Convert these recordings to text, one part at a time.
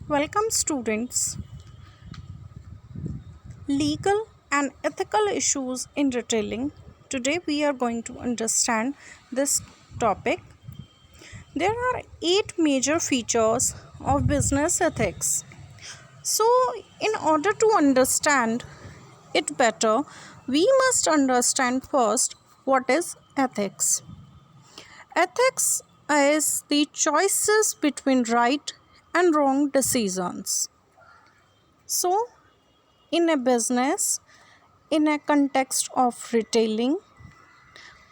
Welcome, students. Legal and ethical issues in retailing. Today, we are going to understand this topic. There are 8 major features of business ethics. So, in order to understand it better, we must understand first what is ethics. Ethics is the choices between right and wrong decisions. So, in a business, in a context of retailing,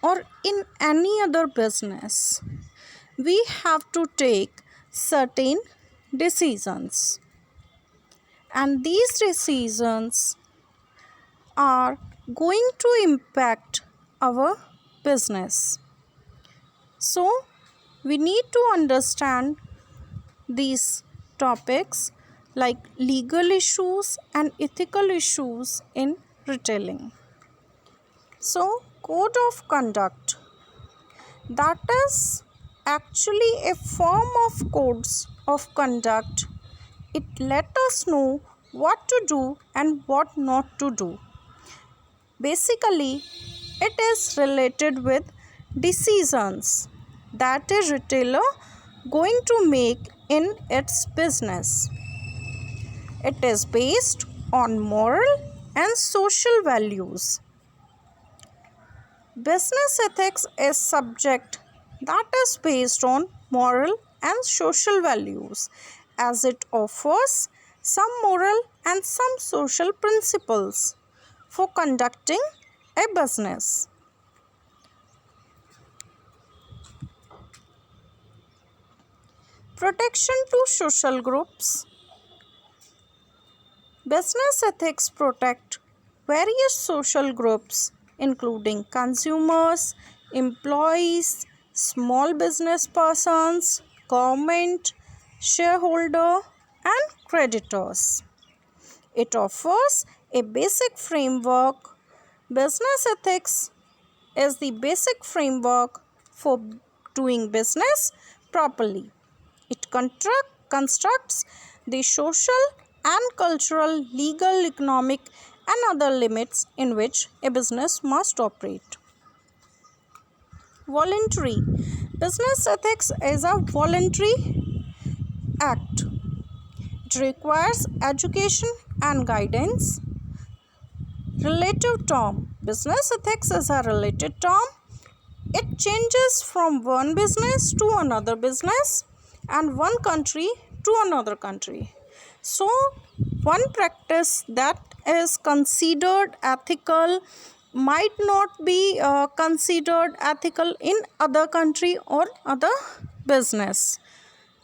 or in any other business, we have to take certain decisions, and these decisions are going to impact our business. So, we need to understand these topics like legal issues and ethical issues in retailing. So, code of conduct, that is actually a form of codes of conduct. It let us know what to do and what not to do. Basically, it is related with decisions that a retailer going to make in its business. It is based on moral and social values. Business ethics is subject that is based on moral and social values, as it offers some moral and some social principles for conducting a business. Protection to social groups. Business ethics protect various social groups including consumers, employees, small business persons, government, shareholder, and creditors. It offers a basic framework. Business ethics is the basic framework for doing business properly. It constructs the social and cultural, legal, economic, and other limits in which a business must operate. Voluntary. Business ethics is a voluntary act. It requires education and guidance. Relative term. Business ethics is a related term. It changes from one business to another business and one country to another country. So, one practice that is considered ethical might not be considered ethical in other country or other business.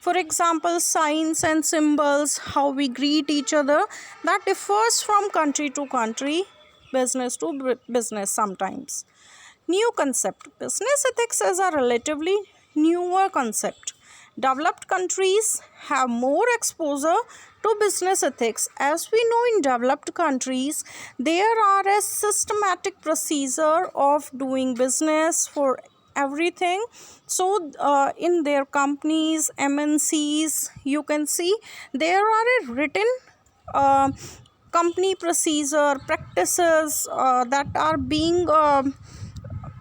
For example, signs and symbols, how we greet each other, that differs from country to country, business to business sometimes. New concept. Business ethics is a relatively newer concept. Developed countries have more exposure to business ethics. As we know, in developed countries, there are a systematic procedure of doing business for everything. So, in their companies, MNCs, you can see there are a written company procedure practices that are being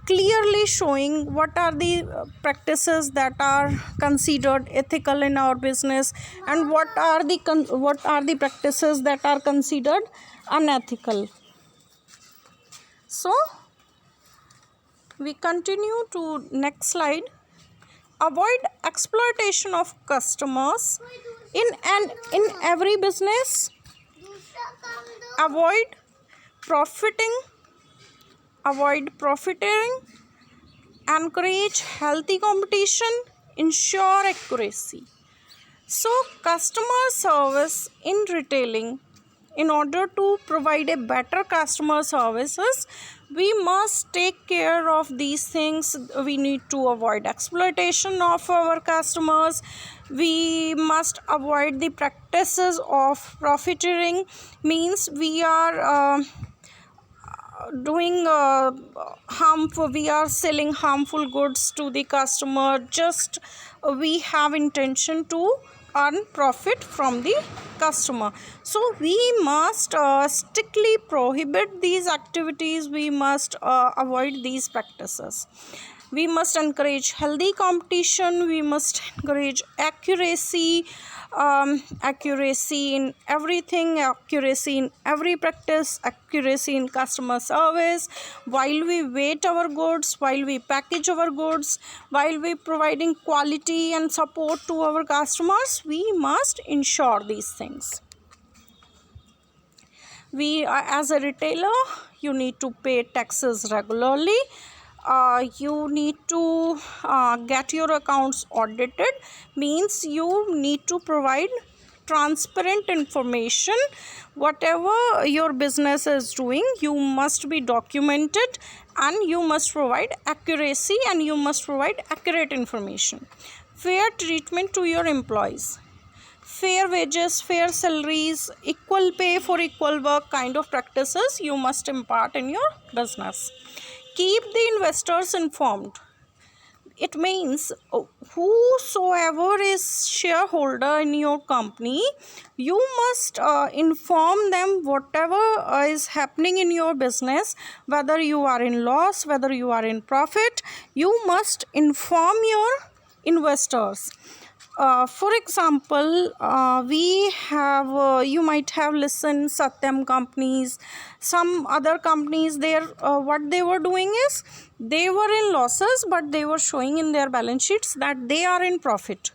clearly showing what are the practices that are considered ethical in our business and what are the practices that are considered unethical. So we continue to next slide. Avoid exploitation of customers in every business. Avoid profiting. Avoid profiteering. Encourage healthy competition. Ensure accuracy. So, customer service in retailing, in order to provide a better customer services, we must take care of these things. We need to avoid exploitation of our customers. We must avoid the practices of profiteering, means we are doing harmful, we are selling harmful goods to the customer, just we have intention to earn profit from the customer. So we must strictly prohibit these activities. We must avoid these practices. We must encourage healthy competition. We must encourage accuracy, accuracy in everything, accuracy in every practice, accuracy in customer service. While we weight our goods, while we package our goods, while we providing quality and support to our customers, we must ensure these things. We as a retailer, you need to pay taxes regularly. You need to get your accounts audited, means you need to provide transparent information. Whatever your business is doing, you must be documented, and you must provide accuracy, and you must provide accurate information. Fair treatment to your employees, fair wages, fair salaries, equal pay for equal work kind of practices you must impart in your business. Keep the investors informed. It means whosoever is shareholder in your company, you must inform them whatever is happening in your business, whether you are in loss, whether you are in profit. You must inform your investors. For example, we have you might have listened Satyam companies, some other companies. There what they were doing is, they were in losses, but they were showing in their balance sheets that they are in profit.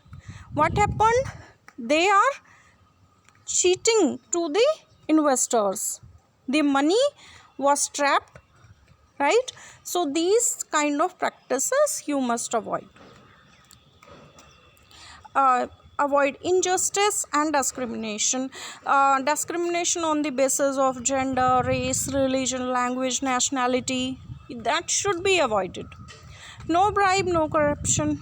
What happened? They are cheating to the investors. The money was trapped, right? So these kind of practices you must avoid. Avoid injustice and discrimination. Discrimination on the basis of gender, race, religion, language, nationality, that should be avoided. No bribe, no corruption,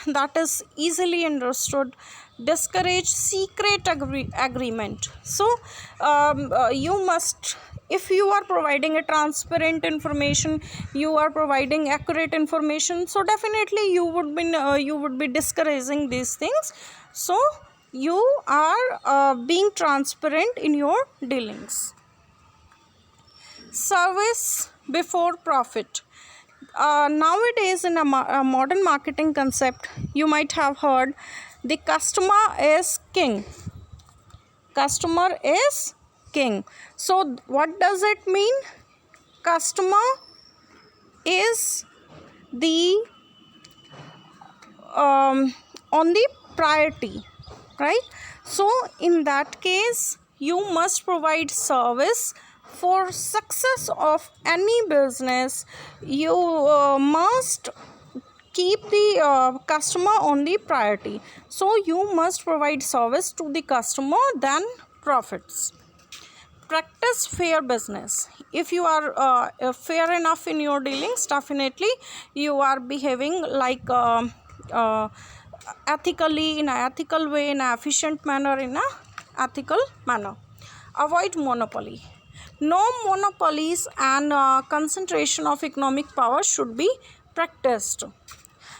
that is easily understood. Discourage secret agreement. So you must, if you are providing a transparent information, you are providing accurate information, so definitely you would be discouraging these things. So you are being transparent in your dealings. Service before profit. Nowadays, in a modern marketing concept, you might have heard the customer is king. Customer is king. So what does it mean? Customer is the on the priority, right? So in that case, you must provide service. For success of any business, you must keep the customer on the priority. So you must provide service to the customer, then profits. Practice fair business. If you are fair enough in your dealings, definitely you are behaving like ethically, in an ethical way, in an efficient manner, in an ethical manner. Avoid monopoly. No monopolies and concentration of economic power should be practiced.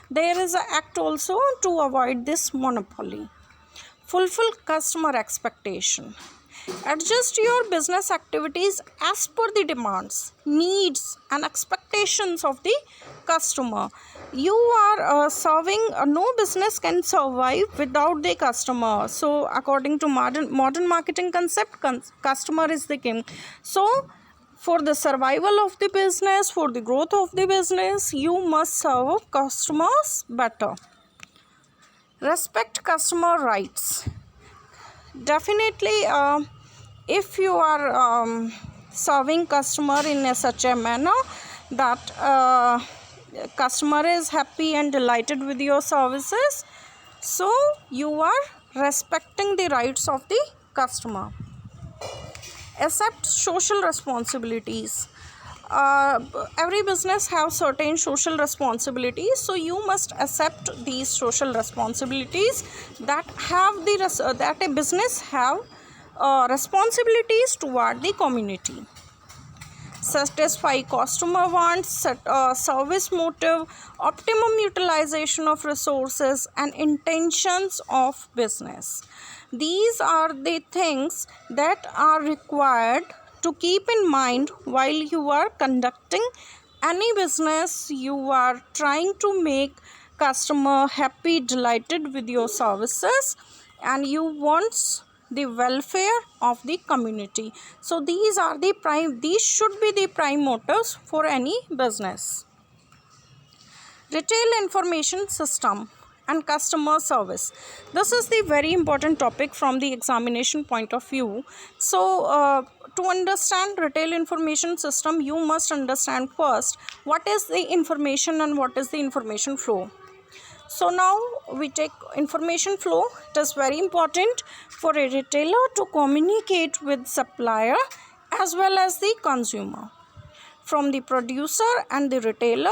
There is an act also to avoid this monopoly. Fulfill customer expectation. Adjust your business activities as per the demands, needs and expectations of the customer. You are serving, no business can survive without the customer. So according to modern marketing concept, customer is the king. So for the survival of the business, for the growth of the business, you must serve customers better. Respect customer rights. Definitely, if you are serving customer in such a manner that customer is happy and delighted with your services, so you are respecting the rights of the customer. Accept social responsibilities. Every business have certain social responsibilities, so you must accept these social responsibilities that that a business have responsibilities toward the community. satisfy customer wants, service motive, optimum utilization of resources, and intentions of business. These are the things that are required to keep in mind while you are conducting any business. You are trying to make customer happy, delighted with your services, and you want the welfare of the community. So these should be the prime motives for any business. Retail information system and customer service. This is the very important topic from the examination point of view. So to understand retail information system, you must understand first what is the information and what is the information flow. So now we take information flow. It is very important for a retailer to communicate with supplier as well as the consumer. From the producer and the retailer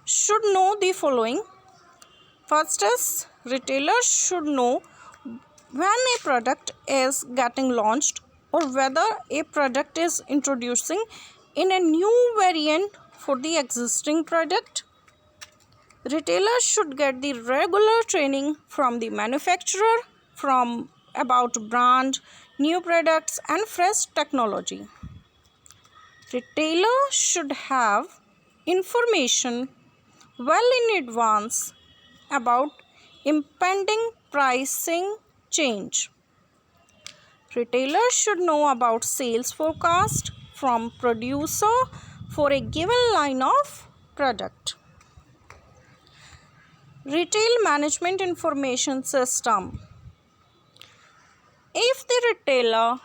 should know the following. First is, retailer should know when a product is getting launched or whether a product is introducing in a new variant for the existing product. Retailers should get the regular training from the manufacturer about brand, new products, and fresh technology. Retailer should have information well in advance about impending pricing change. Retailers should know about sales forecast from producer for a given line of product. Retail management information system. If the retailer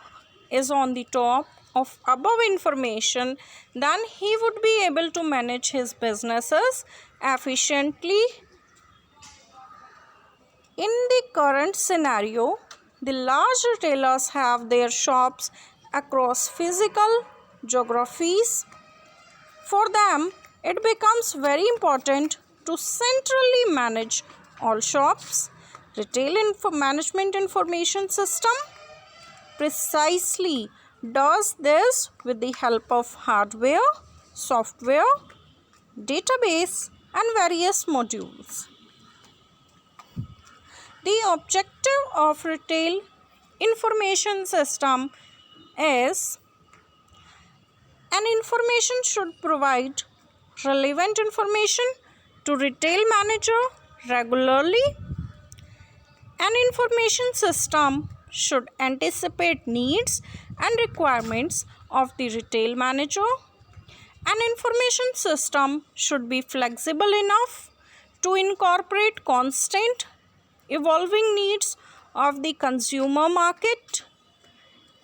is on the top of above information, then he would be able to manage his businesses efficiently. In the current scenario, the large retailers have their shops across physical geographies. For them, it becomes very important to centrally manage all shops. Retail management information system precisely does this with the help of hardware, software, database, and various modules. The objective of retail information system is an information should provide relevant information to retail manager regularly. An information system should anticipate needs and requirements of the retail manager. An information system should be flexible enough to incorporate constant evolving needs of the consumer market.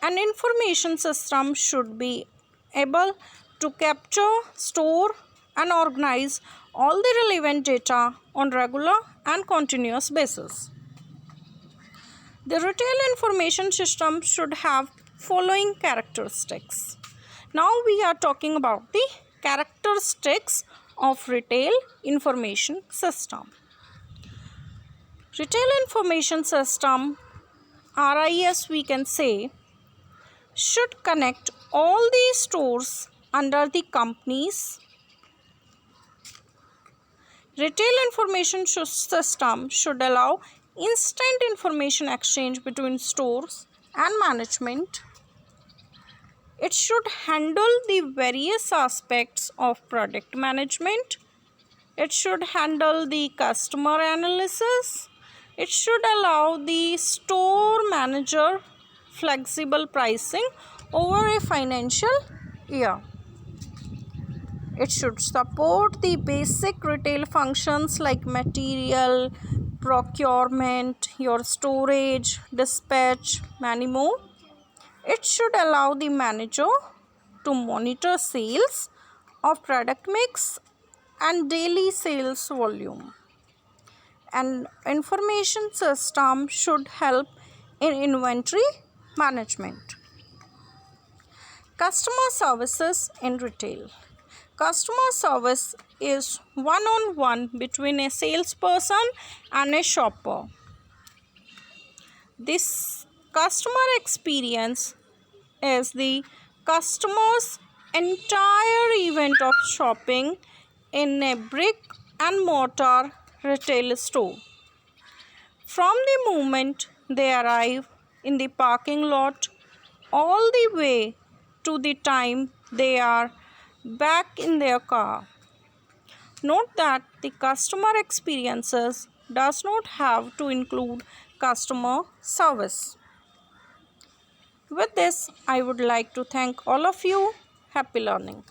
An information system should be able to capture, store, and organize all the relevant data on regular and continuous basis. The retail information system should have following characteristics. Now we are talking about the characteristics of retail information system. Retail information system, RIS we can say, should connect all the stores under the companies. Retail information system should allow instant information exchange between stores and management. It should handle the various aspects of product management. It should handle the customer analysis. It should allow the store manager flexible pricing over a financial year. It should support the basic retail functions like material, procurement, your storage, dispatch, many more. It should allow the manager to monitor sales of product mix and daily sales volume. An information system should help in inventory management. Customer services in retail. Customer service is one-on-one between a salesperson and a shopper. This customer experience is the customer's entire event of shopping in a brick and mortar retail store. From the moment they arrive in the parking lot all the way to the time they are back in their car. Note that the customer experiences does not have to include customer service. With this, I would like to thank all of you. Happy learning.